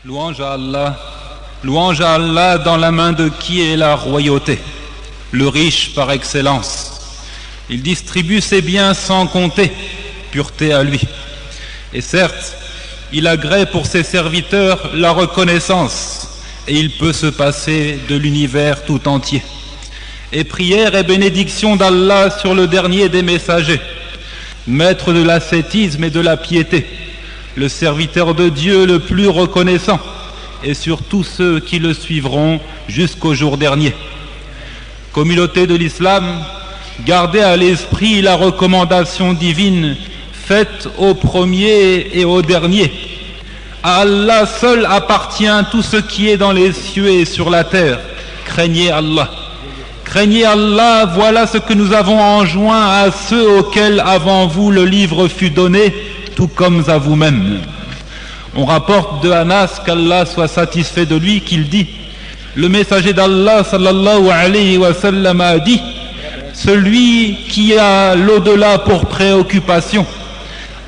Louange à Allah dans la main de qui est la royauté, le riche par excellence. Il distribue ses biens sans compter, pureté à lui. Et certes, il agrée pour ses serviteurs la reconnaissance, et il peut se passer de l'univers tout entier. Et prière et bénédiction d'Allah sur le dernier des messagers, maître de l'ascétisme et de la piété, le serviteur de Dieu le plus reconnaissant, et sur tous ceux qui le suivront jusqu'au jour dernier. Communauté de l'islam, gardez à l'esprit la recommandation divine faite au premier et au dernier. À Allah seul appartient tout ce qui est dans les cieux et sur la terre. Craignez Allah. Craignez Allah, voilà ce que nous avons enjoint à ceux auxquels avant vous le livre fut donné, tout comme à vous-même. On rapporte de Anas, qu'Allah soit satisfait de lui, qu'il dit: le messager d'Allah sallallahu alayhi wa sallam a dit: celui qui a l'au-delà pour préoccupation,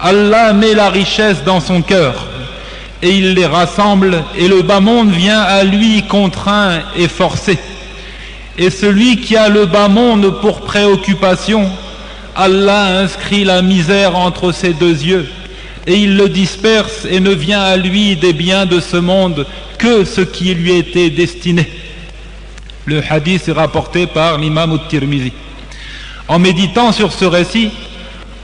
Allah met la richesse dans son cœur et il les rassemble, et le bas monde vient à lui contraint et forcé. Et celui qui a le bas monde pour préoccupation, Allah inscrit la misère entre ses deux yeux et il le disperse, et ne vient à lui des biens de ce monde que ce qui lui était destiné. Le hadith est rapporté par l'imam al-Tirmizi. En méditant sur ce récit,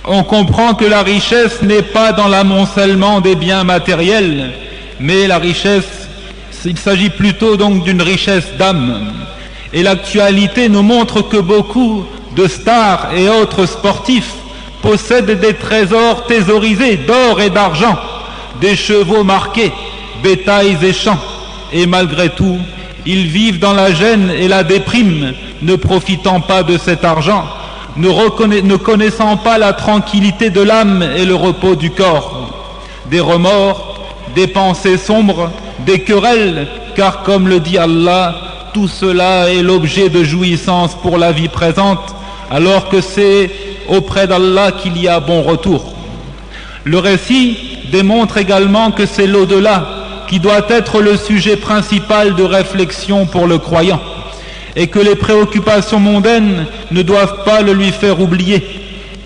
on comprend que la richesse n'est pas dans l'amoncellement des biens matériels, mais la richesse, il s'agit plutôt donc d'une richesse d'âme. Et l'actualité nous montre que beaucoup de stars et autres sportifs possèdent des trésors thésaurisés d'or et d'argent, des chevaux marqués, bétails et champs, et malgré tout, ils vivent dans la gêne et la déprime, ne profitant pas de cet argent, ne connaissant pas la tranquillité de l'âme et le repos du corps. Des remords, des pensées sombres, des querelles, car comme le dit Allah, tout cela est l'objet de jouissance pour la vie présente, alors que c'est auprès d'Allah qu'il y a bon retour. Le récit démontre également que c'est l'au-delà qui doit être le sujet principal de réflexion pour le croyant, et que les préoccupations mondaines ne doivent pas le lui faire oublier.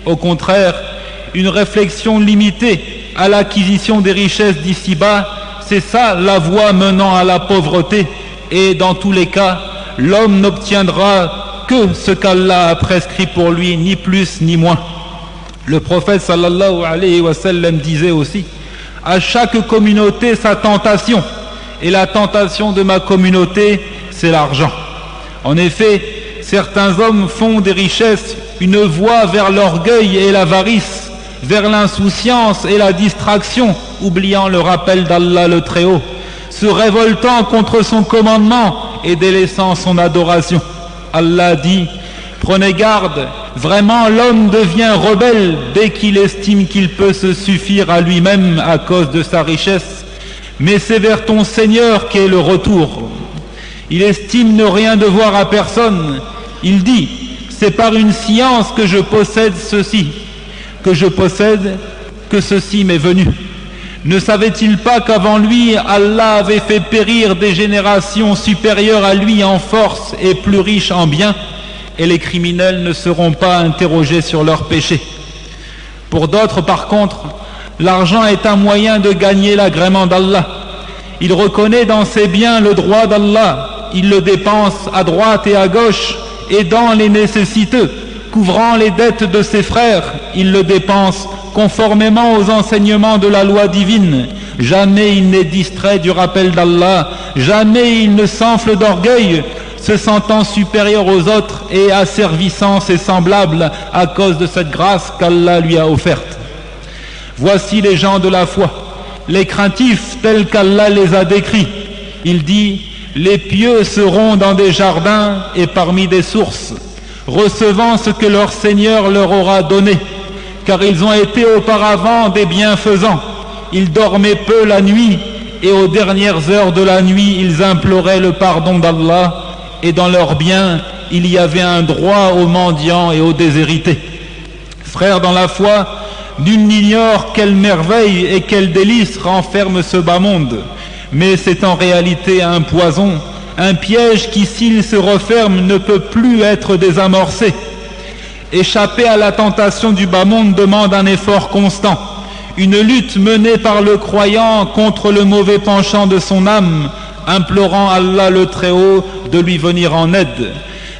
Au contraire, une réflexion limitée à l'acquisition des richesses d'ici-bas, c'est ça la voie menant à la pauvreté, et dans tous les cas, l'homme n'obtiendra que ce qu'Allah a prescrit pour lui, ni plus ni moins. Le prophète sallallahu alayhi wa sallam disait aussi: à chaque communauté sa tentation, et la tentation de ma communauté, c'est l'argent. En effet, certains hommes font des richesses une voie vers l'orgueil et l'avarice, vers l'insouciance et la distraction, oubliant le rappel d'Allah le Très-Haut, se révoltant contre son commandement et délaissant son adoration. Allah dit: prenez garde, vraiment l'homme devient rebelle dès qu'il estime qu'il peut se suffire à lui-même à cause de sa richesse, mais c'est vers ton Seigneur qu'est le retour. Il estime ne rien devoir à personne. Il dit: c'est par une science que je possède ceci, que ceci m'est venu. Ne savait-il pas qu'avant lui, Allah avait fait périr des générations supérieures à lui en force et plus riches en biens, et les criminels ne seront pas interrogés sur leurs péchés. Pour d'autres, par contre, l'argent est un moyen de gagner l'agrément d'Allah. Il reconnaît dans ses biens le droit d'Allah, il le dépense à droite et à gauche, aidant les nécessiteux, couvrant les dettes de ses frères, il le dépense conformément aux enseignements de la loi divine. Jamais il n'est distrait du rappel d'Allah, jamais il ne s'enfle d'orgueil, se sentant supérieur aux autres et asservissant ses semblables à cause de cette grâce qu'Allah lui a offerte. Voici les gens de la foi, les craintifs tels qu'Allah les a décrits. Il dit: les pieux seront dans des jardins et parmi des sources, recevant ce que leur Seigneur leur aura donné, car ils ont été auparavant des bienfaisants. Ils dormaient peu la nuit, et aux dernières heures de la nuit, ils imploraient le pardon d'Allah, et dans leurs biens, il y avait un droit aux mendiants et aux déshérités. Frères dans la foi, nul n'ignore quelle merveille et quel délice renferme ce bas monde. mais c'est en réalité un poison, un piège qui, s'il se referme, ne peut plus être désamorcé. Échapper à la tentation du bas monde demande un effort constant, une lutte menée par le croyant contre le mauvais penchant de son âme, implorant Allah le Très-Haut de lui venir en aide.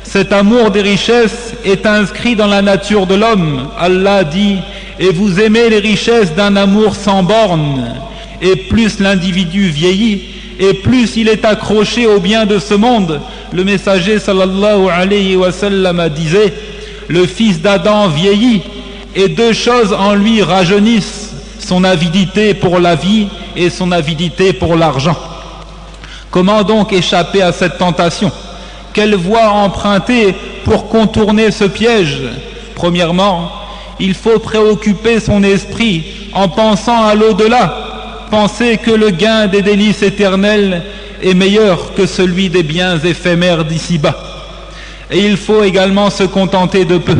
Cet amour des richesses est inscrit dans la nature de l'homme. Allah dit « Et vous aimez les richesses d'un amour sans borne ». Et plus l'individu vieillit, et plus il est accroché aux biens de ce monde. Le messager sallallahu alayhi wa sallam disait « Le fils d'Adam vieillit, et deux choses en lui rajeunissent, son avidité pour la vie et son avidité pour l'argent. » Comment donc échapper à cette tentation? Quelle voie emprunter pour contourner ce piège? Premièrement, il faut préoccuper son esprit en pensant à l'au-delà. Penser que le gain des délices éternels est meilleur que celui des biens éphémères d'ici-bas. Et il faut également se contenter de peu.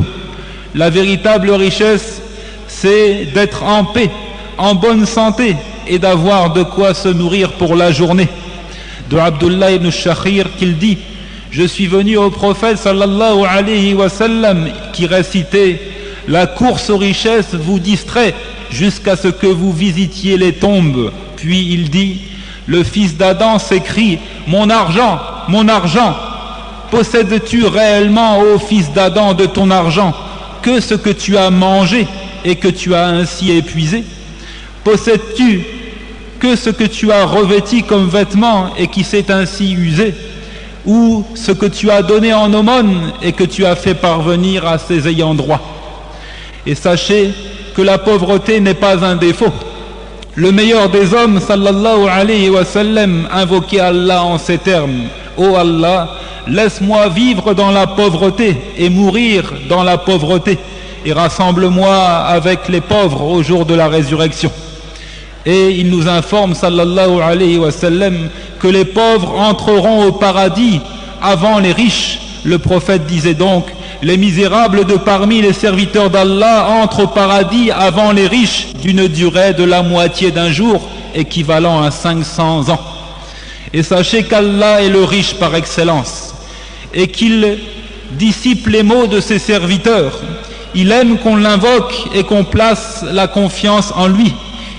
La véritable richesse, c'est d'être en paix, en bonne santé et d'avoir de quoi se nourrir pour la journée. De Abdullah ibn Shakhir qu'il dit « Je suis venu au prophète sallallahu alayhi wa sallam qui récitait « La course aux richesses vous distrait jusqu'à ce que vous visitiez les tombes. » Puis il dit « Le fils d'Adam s'écrie « Mon argent, mon argent !» Possèdes-tu réellement, ô fils d'Adam, de ton argent que ce que tu as mangé et que tu as ainsi épuisé? Possèdes-tu que ce que tu as revêti comme vêtement et qui s'est ainsi usé, ou ce que tu as donné en aumône et que tu as fait parvenir à ses ayants droit? Et sachez que la pauvreté n'est pas un défaut. Le meilleur des hommes, sallallahu alayhi wa sallam, invoquait Allah en ces termes: ô Allah, laisse-moi vivre dans la pauvreté et mourir dans la pauvreté, et rassemble-moi avec les pauvres au jour de la résurrection. Et il nous informe, sallallahu alayhi wa sallam, que les pauvres entreront au paradis avant les riches. Le prophète disait donc: les misérables de parmi les serviteurs d'Allah entrent au paradis avant les riches d'une durée de la moitié d'un jour, équivalent à 500 ans. Et sachez qu'Allah est le riche par excellence et qu'il dissipe les maux de ses serviteurs. Il aime qu'on l'invoque et qu'on place la confiance en lui.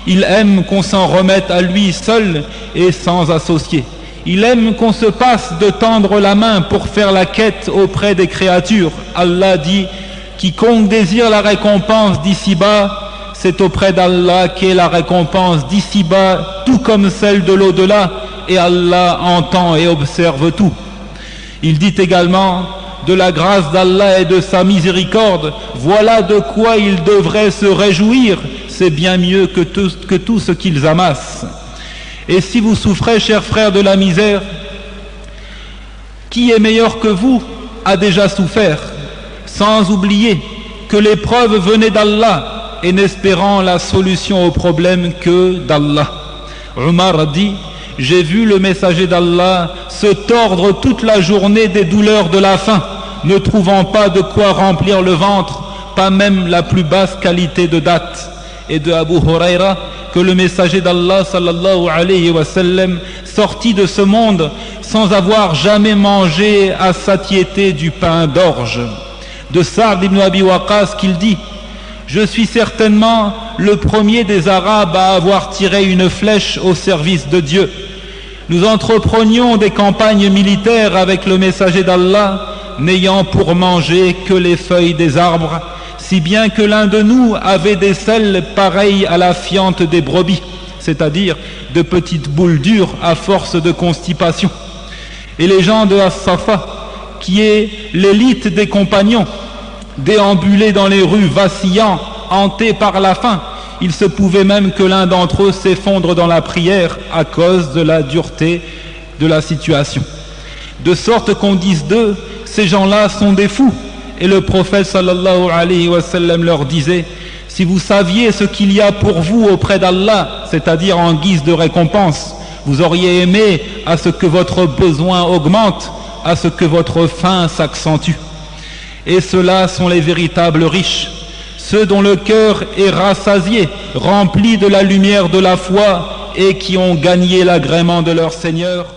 Il aime qu'on s'en remette à lui seul et sans associé. Il aime qu'on se passe de tendre la main pour faire la quête auprès des créatures. Allah dit: quiconque désire la récompense d'ici-bas, c'est auprès d'Allah qu'est la récompense d'ici-bas, tout comme celle de l'au-delà, et Allah entend et observe tout. Il dit également: de la grâce d'Allah et de sa miséricorde, voilà de quoi ils devraient se réjouir, c'est bien mieux que tout ce qu'ils amassent. Et si vous souffrez, chers frères, de la misère, qui est meilleur que vous a déjà souffert, sans oublier que l'épreuve venait d'Allah et n'espérant la solution au problème que d'Allah. Omar dit: j'ai vu le messager d'Allah se tordre toute la journée des douleurs de la faim, ne trouvant pas de quoi remplir le ventre, pas même la plus basse qualité de date. Et de Abu Huraira que le messager d'Allah sallallahu alayhi wa sallam sortit de ce monde sans avoir jamais mangé à satiété du pain d'orge. De Sa'd ibn Abi Waqqas qu'il dit: je suis certainement le premier des Arabes à avoir tiré une flèche au service de Dieu. Nous entreprenions des campagnes militaires avec le messager d'Allah, n'ayant pour manger que les feuilles des arbres, si bien que l'un de nous avait des selles pareilles à la fiente des brebis, c'est-à-dire de petites boules dures à force de constipation. Et les gens de As-Safa, qui est l'élite des compagnons, déambulaient dans les rues vacillants, hantés par la faim. Il se pouvait même que l'un d'entre eux s'effondre dans la prière à cause de la dureté de la situation. De sorte qu'on dise d'eux: ces gens-là sont des fous. Et le prophète sallallahu alayhi wa sallam leur disait: si vous saviez ce qu'il y a pour vous auprès d'Allah, c'est-à-dire en guise de récompense, vous auriez aimé à ce que votre besoin augmente, à ce que votre faim s'accentue. Et ceux-là sont les véritables riches, ceux dont le cœur est rassasié, rempli de la lumière de la foi et qui ont gagné l'agrément de leur Seigneur